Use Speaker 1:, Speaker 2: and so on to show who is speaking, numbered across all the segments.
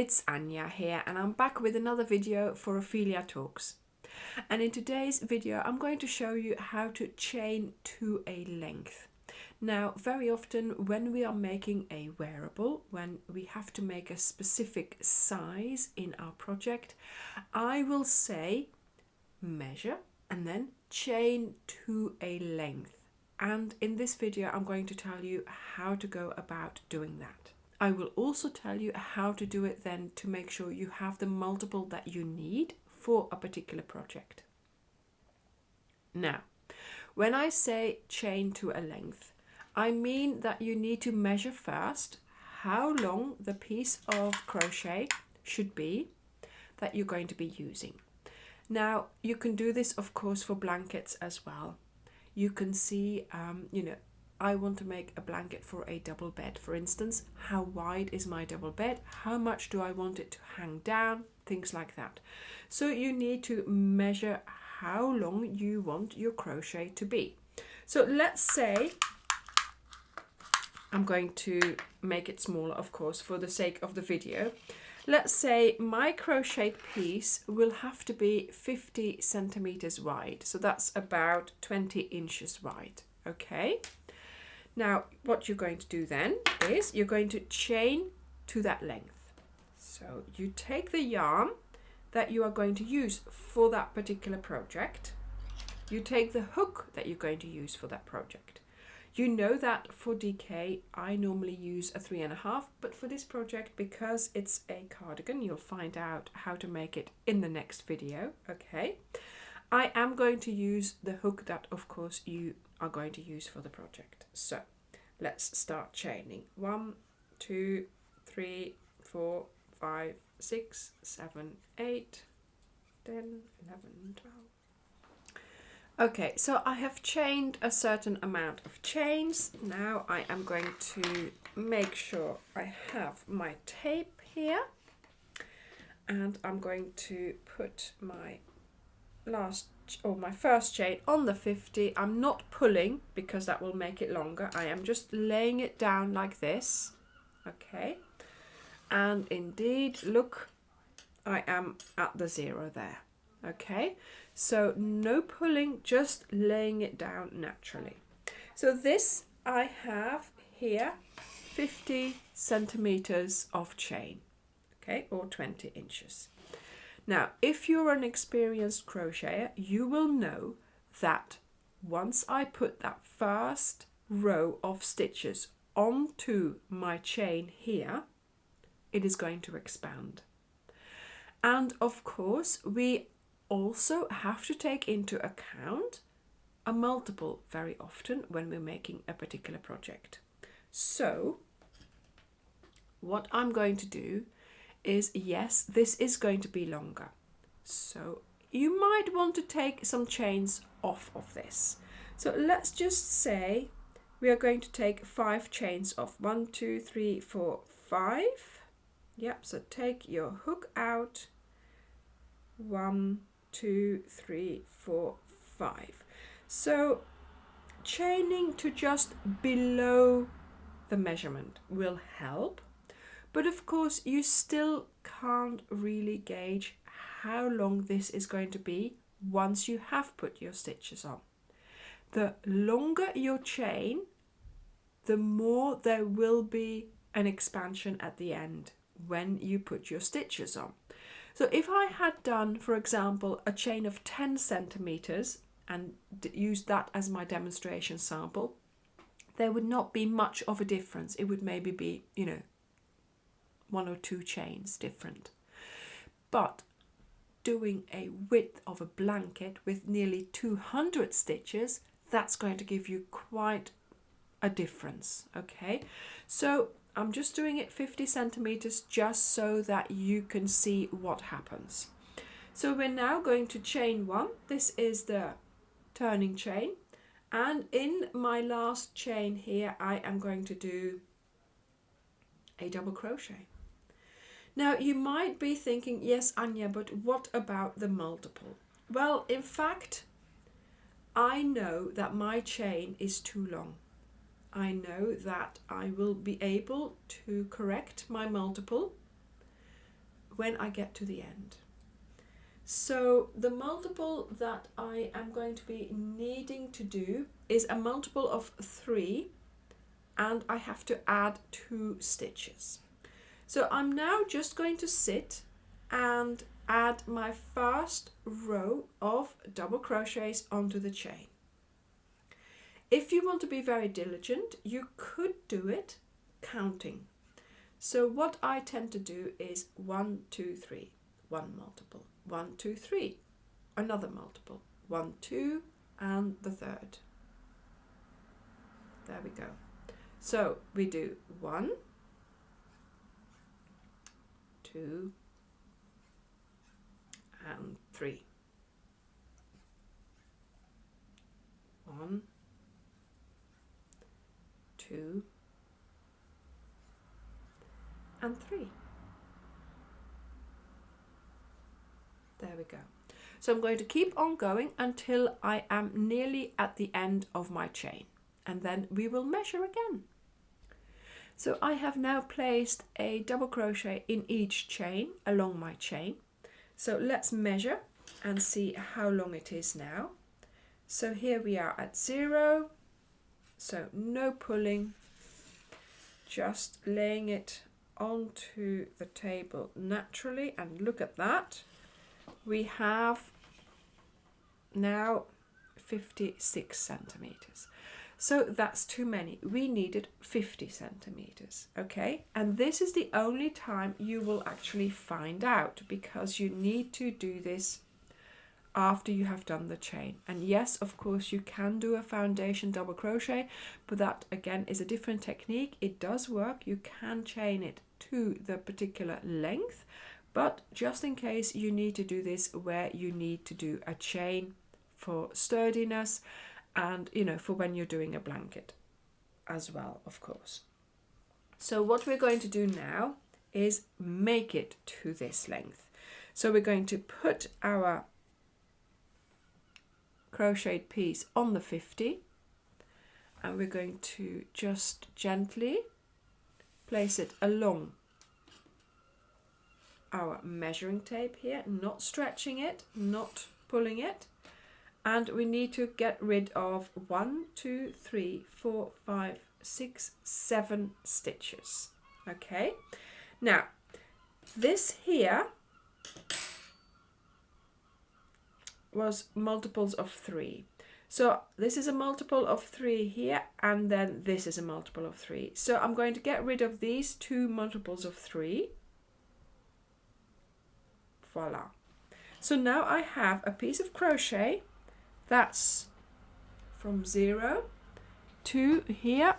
Speaker 1: it's Anja here, and I'm back with another video for Ophelia Talks. And in today's video I'm going to show you how to chain to a length. Now, very often when we are making a wearable, when we have to make a specific size in our project, I will say measure and then chain to a length. And in this video I'm going to tell you how to go about doing that. I will also tell you how to do it then to make sure you have the multiple that you need for a particular project. Now, when I say chain to a length, I mean that you need to measure first how long the piece of crochet should be that you're going to be using. Now, you can do this, of course, for blankets as well. You can see, I want to make a blanket for a double bed, for instance. How wide is my double bed? How much do I want it to hang down? Things like that. So you need to measure how long you want your crochet to be. So let's say I'm going to make it smaller, of course, for the sake of the video. Let's say my crochet piece will have to be 50 centimeters wide. So that's about 20 inches wide. Okay. Now, what you're going to do then is you're going to chain to that length. So you take the yarn that you are going to use for that particular project. You take the hook that you're going to use for that project. You know that for DK, I normally use a 3.5, but for this project, because it's a cardigan, you'll find out how to make it in the next video, okay? I am going to use the hook that, of course, you are going to use for the project. So let's start chaining. 1, 2, 3, 4, 5, 6, 7, 8, 10, 11, 12. Okay, so I have chained a certain amount of chains. Now I am going to make sure I have my tape here, and I'm going to put my first chain on the 50. I'm not pulling because that will make it longer. I am just laying it down like this. Okay, and indeed, look, I am at the 0 there. Okay, so no pulling, just laying it down naturally. So this I have here 50 centimeters of chain, okay, or 20 inches. Now, if you're an experienced crocheter, you will know that once I put that first row of stitches onto my chain here, it is going to expand. And of course, we also have to take into account a multiple very often when we're making a particular project. So what I'm going to do is, yes, this is going to be longer. So you might want to take some chains off of this. So let's just say we are going to take 5 chains off. 1, 2, 3, 4, 5. Yep, so take your hook out. 1, 2, 3, 4, 5. So chaining to just below the measurement will help, but of course you still can't really gauge how long this is going to be once you have put your stitches on. The longer your chain, the more there will be an expansion at the end when you put your stitches on. So if I had done, for example, a chain of 10 centimeters and used that as my demonstration sample, there would not be much of a difference. It would maybe be, 1 or 2 chains different. But doing a width of a blanket with nearly 200 stitches, that's going to give you quite a difference, okay? So I'm just doing it 50 centimeters just so that you can see what happens. So we're now going to chain 1. This is the turning chain. And in my last chain here, I am going to do a double crochet. Now you might be thinking, yes, Anja, but what about the multiple? Well, in fact, I know that my chain is too long. I know that I will be able to correct my multiple when I get to the end. So the multiple that I am going to be needing to do is a multiple of 3, and I have to add 2 stitches. So I'm now just going to sit and add my first row of double crochets onto the chain. If you want to be very diligent, you could do it counting. So what I tend to do is 1, 2, 3, 1 multiple, 1, 2, 3, another multiple, 1, 2, and the third. There we go. So we do 1, 2, and 3. 1, 2, and 3. There we go. So I'm going to keep on going until I am nearly at the end of my chain, and then we will measure again. So I have now placed a double crochet in each chain along my chain. So let's measure and see how long it is now. So here we are at 0, so no pulling, just laying it onto the table naturally, and look at that. We have now 56 centimeters. So that's too many. We needed 50 centimeters, okay? And this is the only time you will actually find out, because you need to do this after you have done the chain. And yes, of course, you can do a foundation double crochet, but that again is a different technique. It does work. You can chain it to the particular length, but just in case, you need to do this where you need to do a chain for sturdiness, and for when you're doing a blanket as well, of course. So what we're going to do now is make it to this length. So we're going to put our crocheted piece on the 50, and we're going to just gently place it along our measuring tape here, not stretching it, not pulling it. And we need to get rid of 1, 2, 3, 4, 5, 6, 7 stitches. Okay, now this here was multiples of 3. So this is a multiple of 3 here, and then this is a multiple of 3. So I'm going to get rid of these 2 multiples of 3. Voila. So now I have a piece of crochet that's from 0 to here.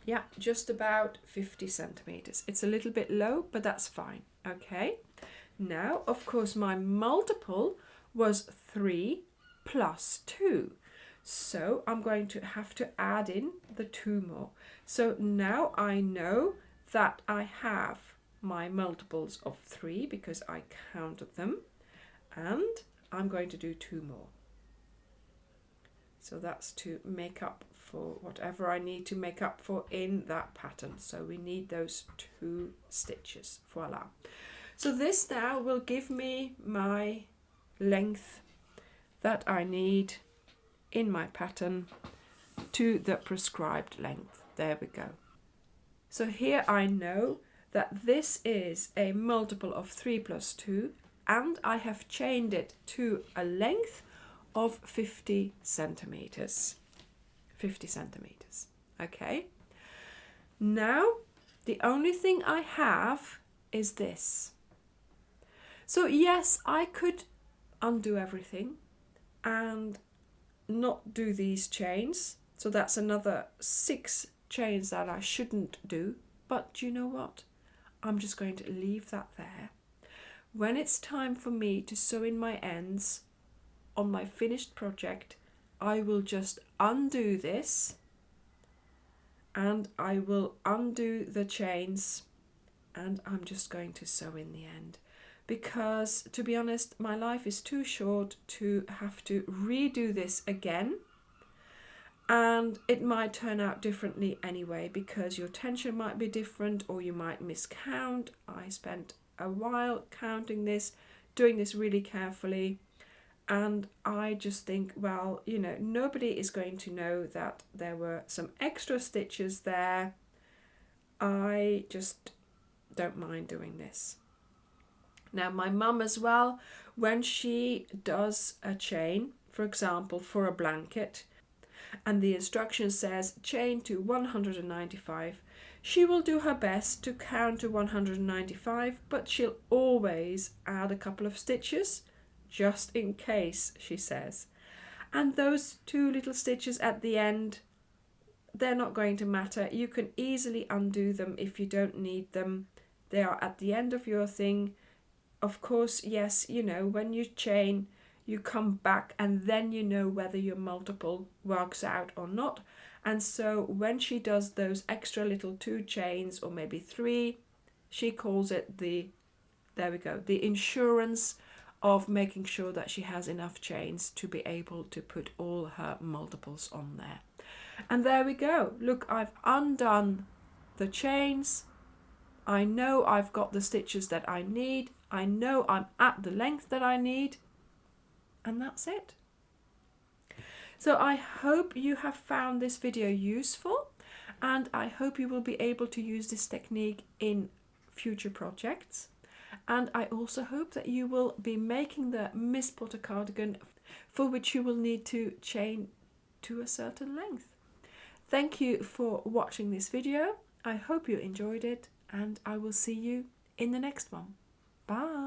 Speaker 1: Yeah, just about 50 centimeters. It's a little bit low, but that's fine. Okay. Now, of course, my multiple was 3 plus 2. So I'm going to have to add in the 2 more. So now I know that I have my multiples of 3 because I counted them, and I'm going to do 2 more. So that's to make up for whatever I need to make up for in that pattern. So we need those 2 stitches. Voila. So this now will give me my length that I need in my pattern to the prescribed length. There we go. So here I know that this is a multiple of 3 plus 2, and I have chained it to a length of 50 centimeters. 50 centimeters. Okay. Now the only thing I have is this. So yes, I could undo everything and not do these chains. So that's another 6 chains that I shouldn't do. But you know what? I'm just going to leave that there. When it's time for me to sew in my ends on my finished project, I will just undo this, and I will undo the chains, and I'm just going to sew in the end. Because to be honest, my life is too short to have to redo this again, and it might turn out differently anyway, because your tension might be different or you might miscount. I spent a while counting this, doing this really carefully, and I just think, well, you know, nobody is going to know that there were some extra stitches there. I just don't mind doing this. Now my mum as well, when she does a chain, for example for a blanket, and the instruction says chain to 195, she will do her best to count to 195, but she'll always add a couple of stitches just in case, she says. And those 2 little stitches at the end, they're not going to matter. You can easily undo them if you don't need them. They are at the end of your thing. Of course, yes, you know, when you chain, you come back and then you know whether your multiple works out or not. And so when she does those extra little 2 chains, or maybe 3, she calls it the, there we go, the insurance of making sure that she has enough chains to be able to put all her multiples on there. And there we go. Look, I've undone the chains. I know I've got the stitches that I need. I know I'm at the length that I need. And that's it. So I hope you have found this video useful, and I hope you will be able to use this technique in future projects. And I also hope that you will be making the Miss Potter cardigan, for which you will need to chain to a certain length. Thank you for watching this video. I hope you enjoyed it, and I will see you in the next one. Bye.